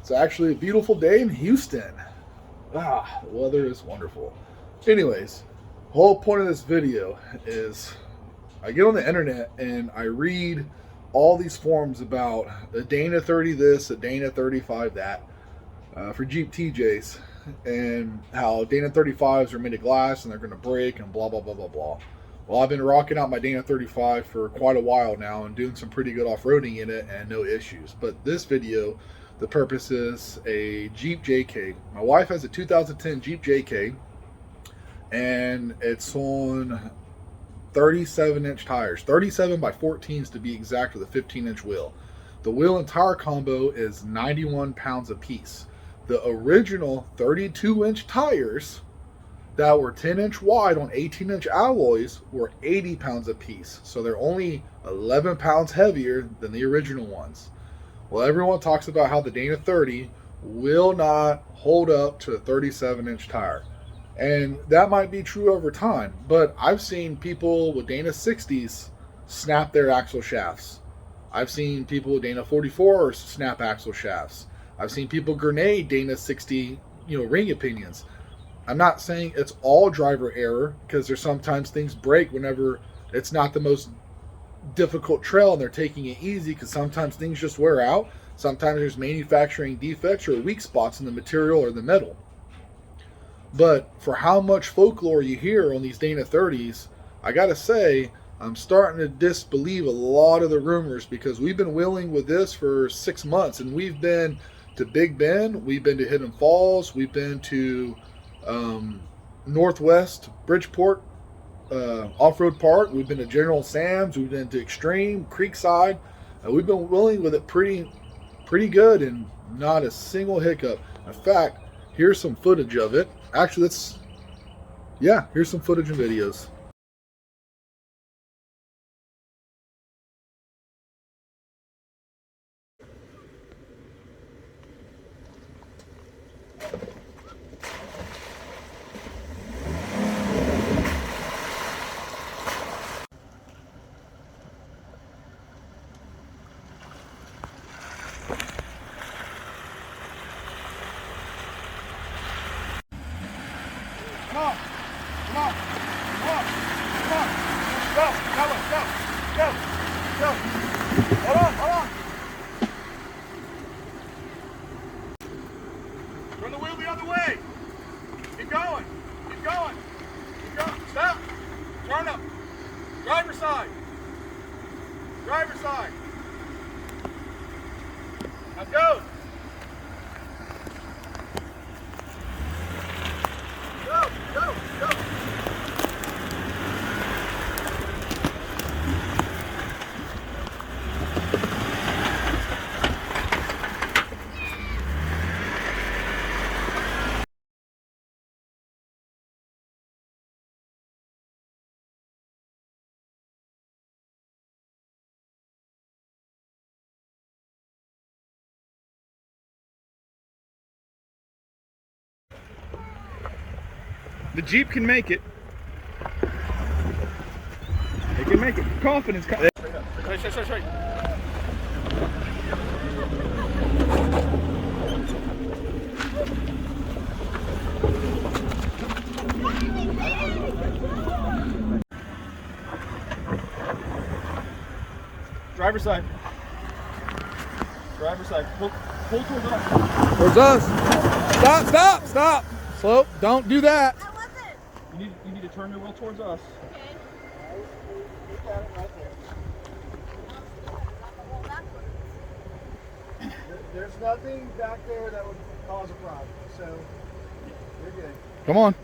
It's actually a beautiful day in Houston. Ah, the weather is wonderful. Anyways, the whole point of this video is I get on the internet and I read all these forums about a Dana 30 this, a Dana 35 that, for Jeep TJs, and how Dana 35s are made of glass and they're going to break and blah, blah, blah, blah, blah. Well, I've been rocking out my Dana 35 for quite a while now and doing some pretty good off-roading in it and no issues. But this video, the purpose is a Jeep JK. My wife has a 2010 Jeep JK, and it's on 37-inch tires, 37 by 14s to be exact, with a 15-inch wheel. The wheel and tire combo is 91 pounds a piece. The original 32-inch tires that were 10-inch wide on 18-inch alloys were 80 pounds a piece. So they're only 11 pounds heavier than the original ones. Well, everyone talks about how the Dana 30 will not hold up to a 37-inch tire. And that might be true over time, but I've seen people with Dana 60s snap their axle shafts. I've seen people with Dana 44s snap axle shafts. I've seen people grenade Dana 60, ring opinions. I'm not saying it's all driver error, because there's sometimes things break whenever it's not the most difficult trail and they're taking it easy, because sometimes things just wear out. Sometimes there's manufacturing defects or weak spots in the material or the metal. But for how much folklore you hear on these Dana 30s, I gotta say, I'm starting to disbelieve a lot of the rumors, because we've been wheeling with this for 6 months, and we've been to Big Bend, we've been to Hidden Falls, we've been to Northwest Bridgeport Off-Road Park, we've been to General Sam's, we've been to Extreme, Creekside, and we've been wheeling with it pretty good and not a single hiccup. In fact, here's some footage of it. Actually, here's some footage and videos. Come on. Go. Hold on. Turn the wheel the other way. Keep going. Stop. Turn up. Driver's side. Now go. Go. The Jeep can make it. It can make it. Confidence. Straight. Driver's side. Pull towards us. Towards us. Stop. Slow. Don't do that. You need to turn your wheel towards us. Okay. There's nothing back there that would cause a problem, so you're good. Come on.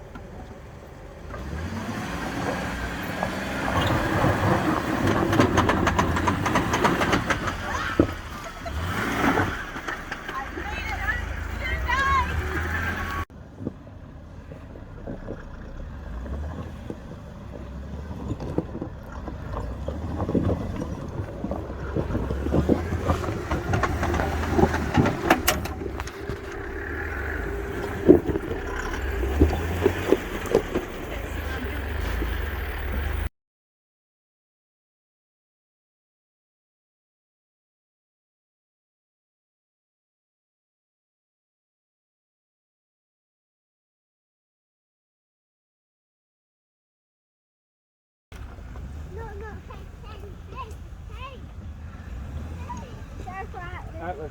Alright, look.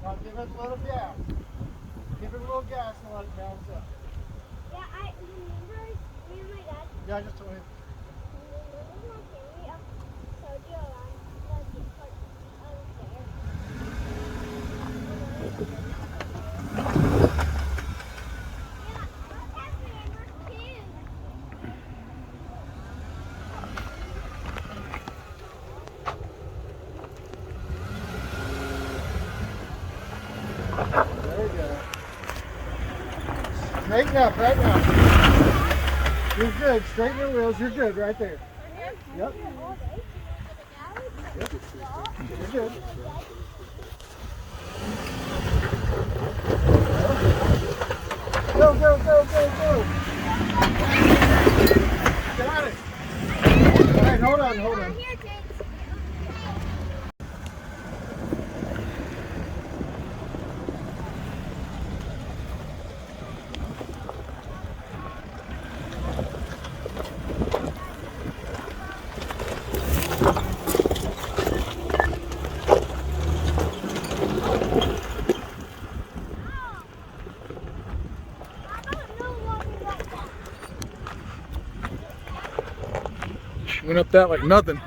Now give it a little gas. Give it a little gas and let it bounce up. Yeah, I remember me and my dad. Yeah, I just told him. There we go. Straighten up right now. You're good. Straighten your wheels. You're good right there. Yep. You're good. Go, go, go, go, go. Got it. All right, hold on, hold on. Went up that like nothing.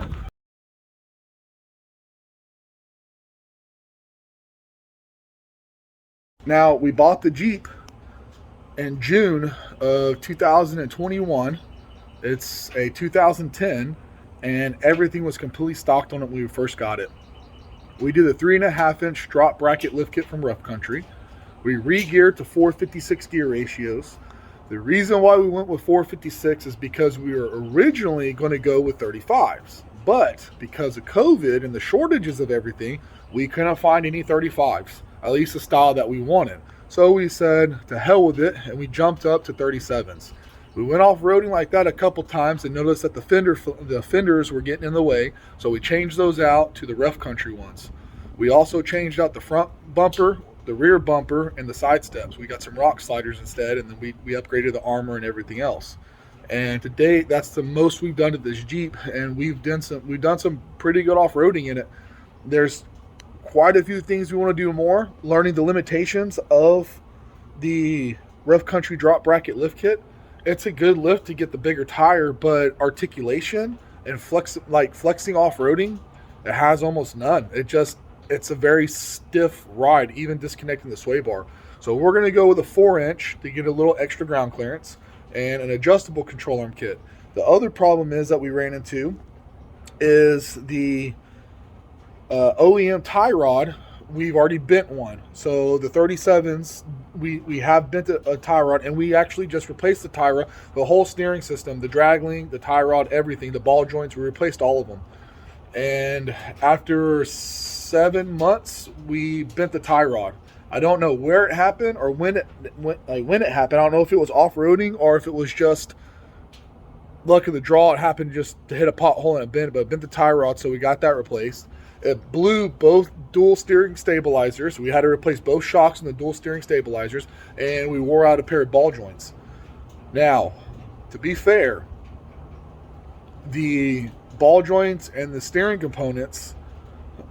Now, we bought the Jeep in June of 2021. It's a 2010, and everything was completely stocked on it when we first got it. We did a 3.5-inch drop bracket lift kit from Rough Country. We re-geared to 456 gear ratios. The reason why we went with 456 is because we were originally going to go with 35s. But because of COVID and the shortages of everything, we couldn't find any 35s, at least the style that we wanted. So we said, to hell with it, and we jumped up to 37s. We went off-roading like that a couple times and noticed that the fenders were getting in the way, so we changed those out to the Rough Country ones. We also changed out the front bumper, the rear bumper, and the side steps. We got some rock sliders instead, and then we upgraded the armor and everything else. And to date, that's the most we've done to this Jeep, and we've done some pretty good off-roading in it. There's quite a few things we want to do more. Learning the limitations of the Rough Country drop bracket lift kit. It's a good lift to get the bigger tire, but articulation and flexing off-roading, it has almost none. It's a very stiff ride, even disconnecting the sway bar. So we're going to go with a 4-inch to get a little extra ground clearance and an adjustable control arm kit. The other problem is that we ran into is the OEM tie rod. We've already bent one. So the 37s, we have bent a tie rod, and we actually just replaced the tie rod, the whole steering system, the drag link, the tie rod, everything, the ball joints, we replaced all of them. And after 7 months, we bent the tie rod. I don't know where it happened or when it happened. I don't know if it was off-roading or if it was just luck of the draw. It happened just to hit a pothole and it bent, but it bent the tie rod, so we got that replaced. It blew both dual steering stabilizers. We had to replace both shocks in the dual steering stabilizers, and we wore out a pair of ball joints. Now, to be fair, the ball joints and the steering components,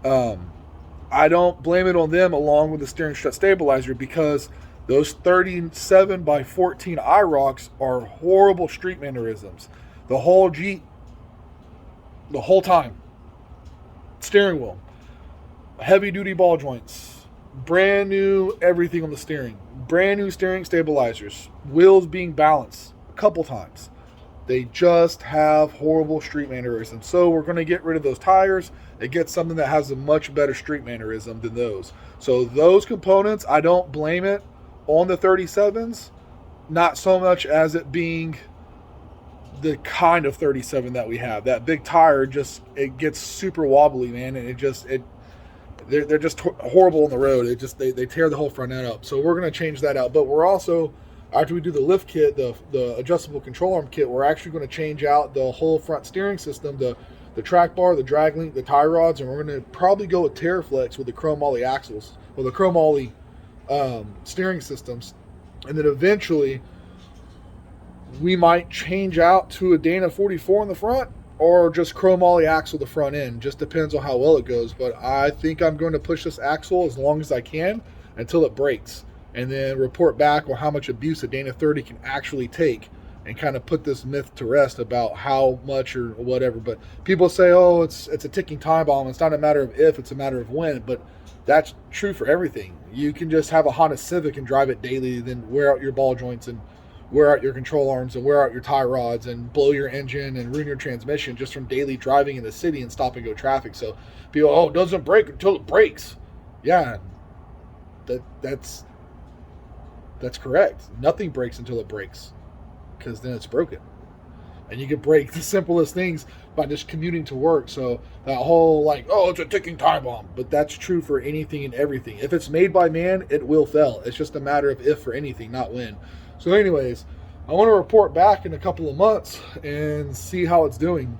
I don't blame it on them along with the steering strut stabilizer, because those 37 by 14 IROCs are horrible street mannerisms. The whole Jeep, the whole time. Steering wheel, heavy duty ball joints, brand new everything on the steering, brand new steering stabilizers, wheels being balanced a couple times. They just have horrible street mannerisms. So we're going to get rid of those tires and get something that has a much better street mannerism than those. So those components, I don't blame it on the 37s, not so much as it being the kind of 37 that we have. That big tire, just it gets super wobbly, man, and they're just horrible on the road. They tear the whole front end up. So we're going to change that out. But we're also, after we do the lift kit, the adjustable control arm kit, we're actually going to change out the whole front steering system, the track bar, the drag link, the tie rods, and we're going to probably go with TerraFlex with the chromoly axles, or the chromoly steering systems. And then eventually we might change out to a Dana 44 in the front or just chromoly axle the front end. Just depends on how well it goes. But I think I'm going to push this axle as long as I can until it breaks, and then report back on how much abuse a Dana 30 can actually take, and kind of put this myth to rest about how much or whatever. But people say, oh, it's a ticking time bomb. It's not a matter of if, it's a matter of when. But that's true for everything. You can just have a Honda Civic and drive it daily, then wear out your ball joints and wear out your control arms and wear out your tie rods and blow your engine and ruin your transmission just from daily driving in the city and stop and go traffic. So people, oh, it doesn't break until it breaks. Yeah, that's correct. Nothing breaks until it breaks, because then it's broken. And you can break the simplest things by just commuting to work. So that whole like, oh, it's a ticking time bomb. But that's true for anything and everything. If it's made by man, it will fail. It's just a matter of if for anything, not when. So anyways, I want to report back in a couple of months and see how it's doing.